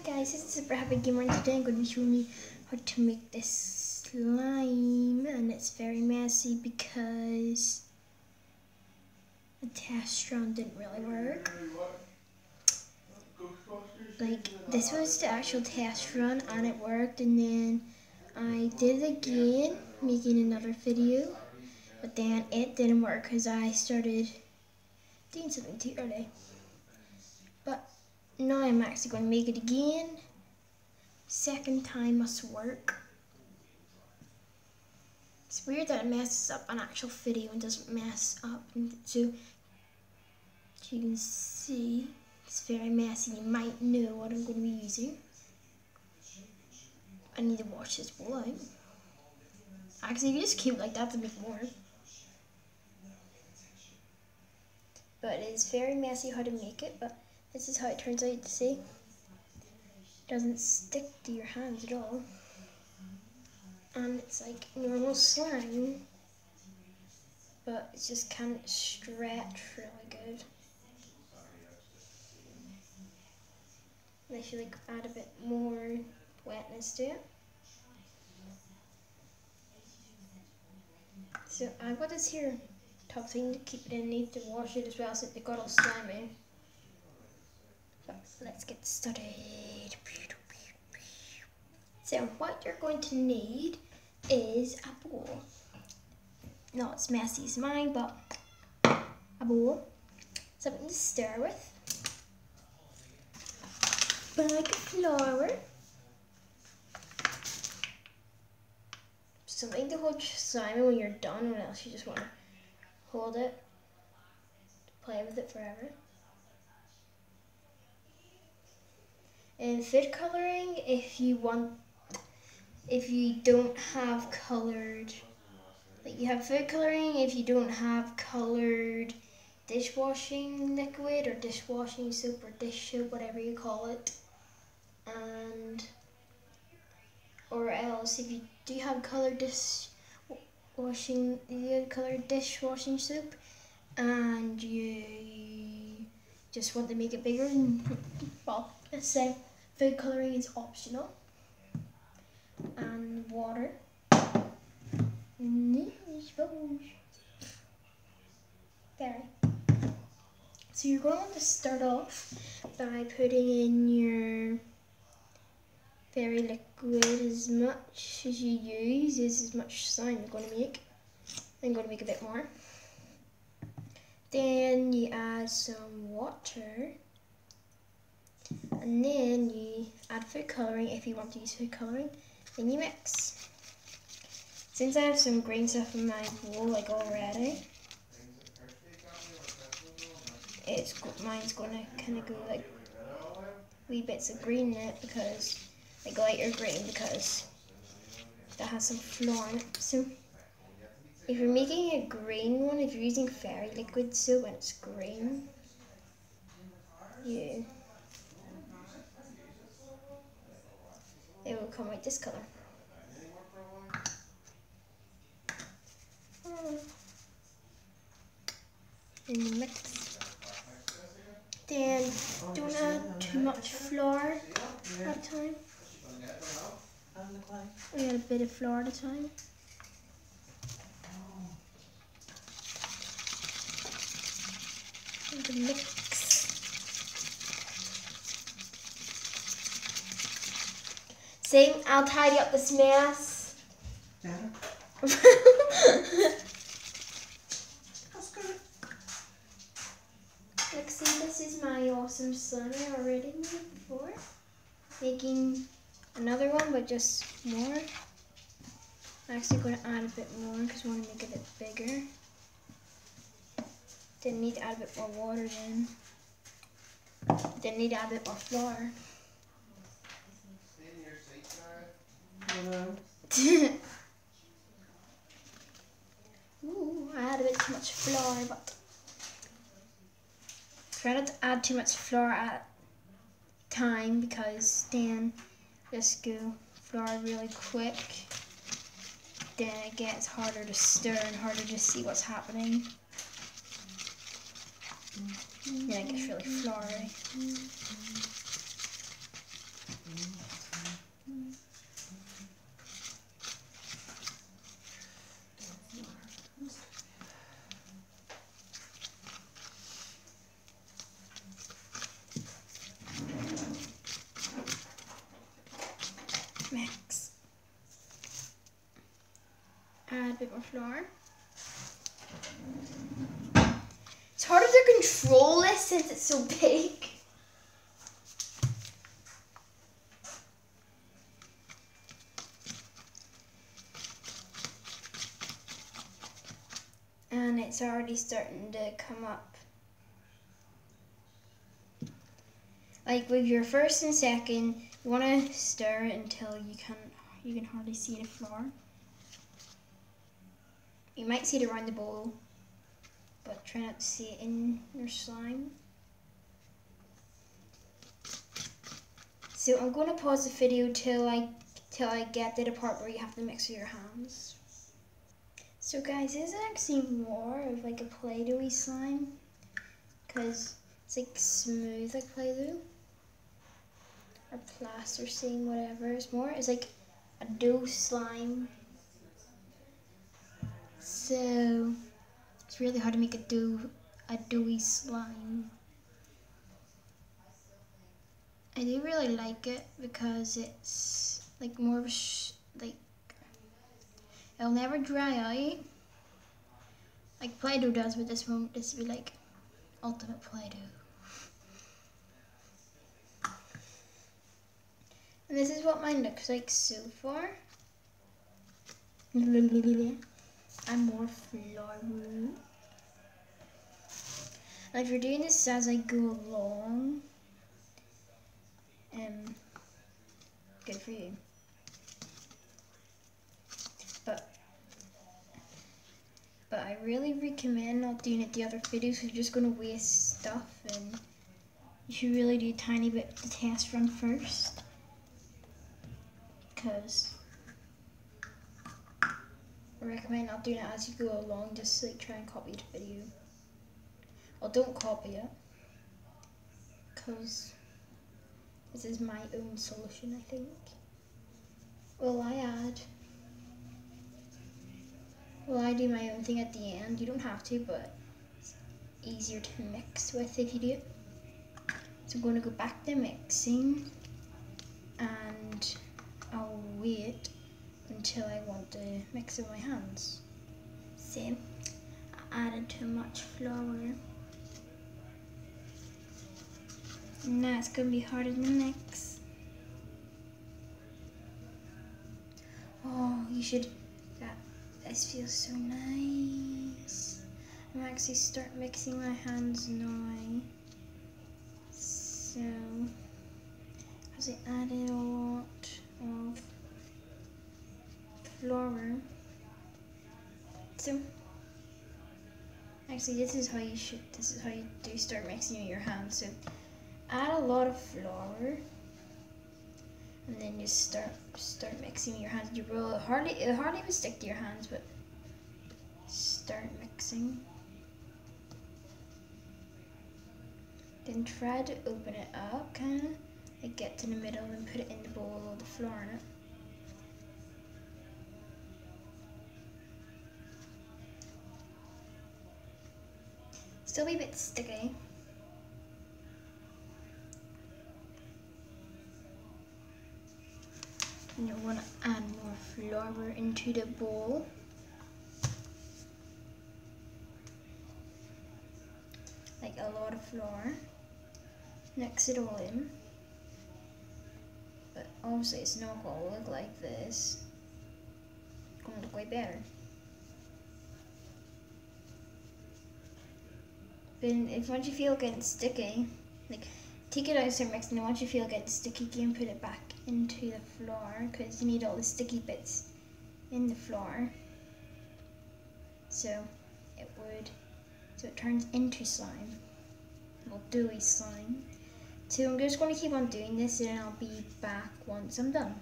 Guys, this is Super Happy Gamer, and today I'm going to be showing you how to make this slime, and it's very messy because the test run didn't really work. Like, this was the actual test run and it worked, and then I did it again, making another video, but then it didn't work because I started doing something too early. But now I'm actually going to make it again. Second time must work. It's weird that it messes up an actual video and doesn't mess up. So you can see it's very messy. You might know what I'm going to be using. I need to wash this bowl out. Actually, you just keep it like that to make more. But it is very messy how to make it, but this is how it turns out to see. It doesn't stick to your hands at all. And it's like normal slime, but it just can't stretch really good. And I should like add a bit more wetness to it. So I've got this here top thing to keep it in. Need to wash it as well since it got all slimy. But let's get started. So what you're going to need is a bowl. Not as messy as mine, but a bowl. Something to stir with. Bag of flour. Something to hold slimy when you're done, or else you just want to hold it, play with it forever. And food coloring, if you don't have colored, like you have food coloring if you don't have colored dishwashing liquid or dishwashing soap or dish soap, whatever you call it. And or else if you do have colored dishwashing soap and you just want to make it bigger, well, let's say food coloring is optional. And water. There. So you're going to want to start off by putting in your very liquid. As much as you use is as much slime you're going to make. I'm going to make a bit more. Then you add some water. And then you add food coloring if you want to use food coloring. Then you mix. Since I have some green stuff in my bowl like already, mine's gonna kind of go like wee bits of green in it, because like lighter green, because that has some flour in it. So if you're making a green one, if you're using fairy liquid soap and it's green, it will come out this color. And you mix. Then don't add too much flour at a time. We add a bit of flour at a time. And the mix. See, I'll tidy up this mess. Like, see, this is my awesome slime I already made before. Making another one, but just more. I'm actually going to add a bit more because I want to make it a bit bigger. Then need to add a bit more water then. Then need to add a bit more flour. Ooh, I had a bit too much flour, but try not to add too much flour at a time, because then just go flour really quick. Then it gets harder to stir and harder to see what's happening. Then it gets really floury. mix. Add a bit more flour. It's harder to control this since it's so big. And it's already starting to come up. Like with your first and second, you want to stir it until you can hardly see the flour. You might see it around the bowl, but try not to see it in your slime. So I'm going to pause the video till I get to the part where you have to mix with your hands. So guys, this is actually more of like a Play-Doh-y slime, because it's like smooth like Play-Doh or plasticine, whatever. It's like a dough slime. So it's really hard to make a doughy slime. I do really like it because it's like more of a like it'll never dry out like Play-Doh does, but this won't. This will be like ultimate Play-Doh. And this is what mine looks like so far. And more flour. And if you're doing this as I go along, good for you. But I really recommend not doing it the other videos because you're just going to waste stuff, and you should really do a tiny bit of the test run first, because I recommend not doing it as you go along. Just like try and copy the video. Well, don't copy it, because this is my own solution, I think. Well, I do my own thing at the end. You don't have to, but it's easier to mix with if you do it. So I'm going to go back to mixing, and I'll wait until I want to mix with my hands. See, I added too much flour. Now it's going to be harder to mix. Oh, you should. This feels so nice. I'm actually start mixing my hands now. So, as I added a lot of flour. So, actually, this is how you do start mixing with your hands. So, add a lot of flour. And then you start mixing with your hands. You will it'll hardly even stick to your hands, but start mixing. Then try to open it up, kinda like get to the middle and put it in the bowl with the flour in it. Still be a bit sticky. And you want to add more flour into the bowl. Like a lot of flour. Mix it all in. But obviously it's not going to look like this. It's going to look way better. Then if once you feel it getting sticky, like take it out and start mixing, and once you feel it getting sticky, you can put it back into the flour, because you need all the sticky bits in the flour. So it turns into slime. Well, doughy slime. So I'm just going to keep on doing this, and I'll be back once I'm done.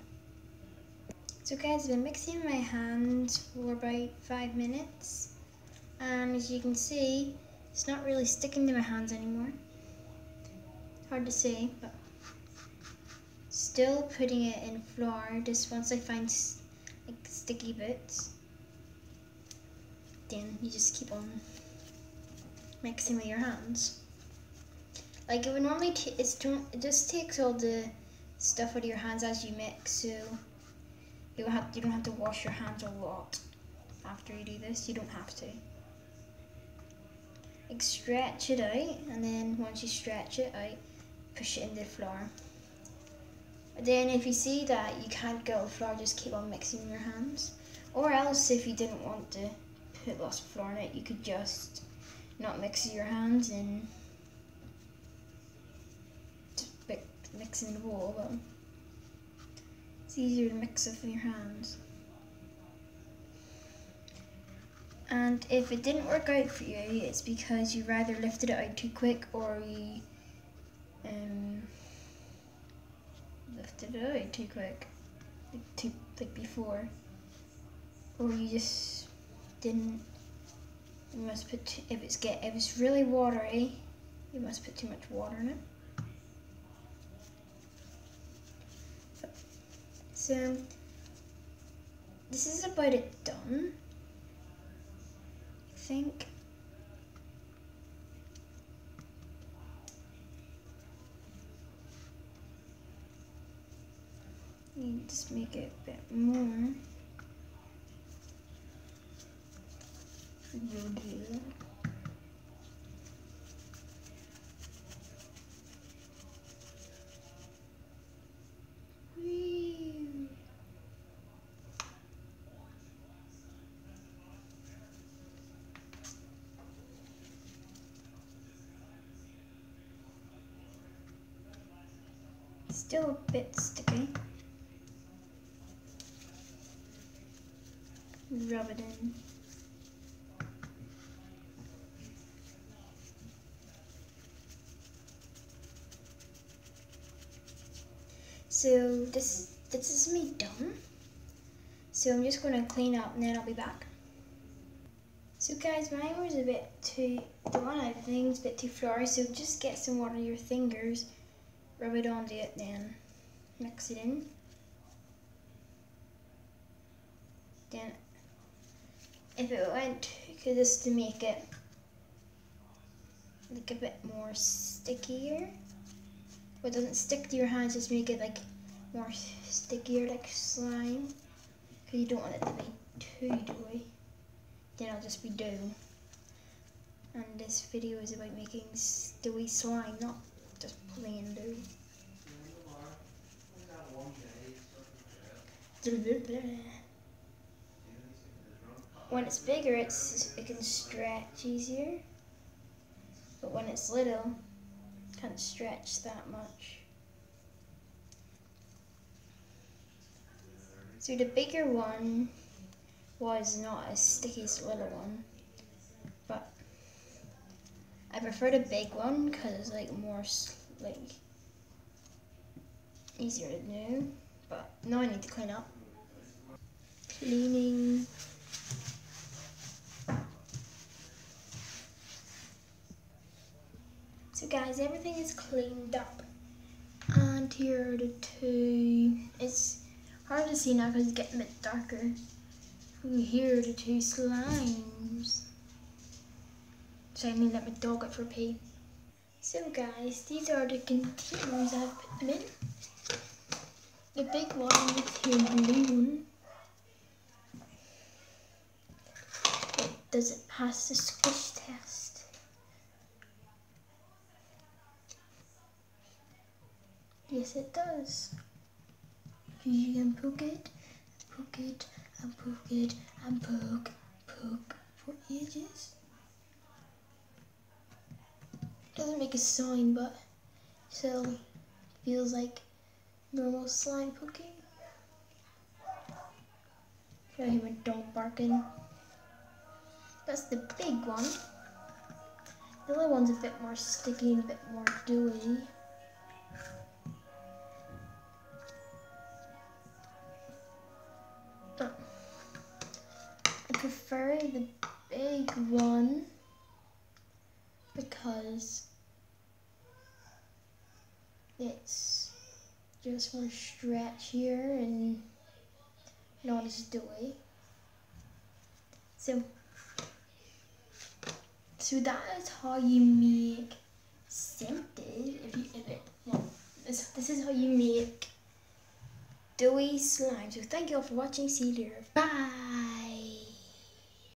So guys, I've been mixing my hands for about 5 minutes, and as you can see, it's not really sticking to my hands anymore. Hard to say, but still putting it in flour. Just once I find like sticky bits, then you just keep on mixing with your hands. Like it would normally it just takes all the stuff out of your hands as you mix. So You don't have to wash your hands a lot after you do this. You don't have to. Like stretch it out, and then once you stretch it out, push it into the flour. Then if you see that you can't get all the flour, just keep on mixing your hands. Or else if you didn't want to put lots of flour in it, you could just not mix your hands and just mix in the bowl. But it's easier to mix it with your hands. And if it didn't work out for you, it's because you either lifted it out too quick or you lifted it out too quick, like before, or you just didn't. You must put if it's really watery, you must put too much water in it. So this is about it done, I think. You just make it a bit more. Still a bit sticky. Rub it in. So this is me done. So I'm just gonna clean up and then I'll be back. So guys, mine was a bit too, the one out of things a bit too floury, so just get some water on your fingers, rub it onto it, then mix it in. Then if it went, just to make it like a bit more stickier. It doesn't stick to your hands, just make it like more stickier, like slime. Because you don't want it to be too dewy. Then it'll just be dough. And this video is about making dewy slime, not just plain dough. When it's bigger, it can stretch easier. But when it's little, it can't stretch that much. So the bigger one was not as sticky as the little one, but I prefer the big one because it's like more like easier to do. But now I need to clean up. Cleaning. So guys, everything is cleaned up, and here are the two. It's hard to see now because it's getting a bit darker. Here are the two slimes. So I mean, let my dog out for a pee. So guys, these are the containers I've put them in. The big one is here, blue one. Does it pass the squish test? Yes, it does. You can poke it, and poke it, and poke for ages. Doesn't make a sound, but still feels like normal slime poking. I hear my dog barking. That's the big one. The other one's a bit more sticky and a bit more dewy. I prefer the big one because it's just more stretchier and not as dewy. So that is how you make scented. This is how you make doughy slime. So thank you all for watching. See you later. Bye.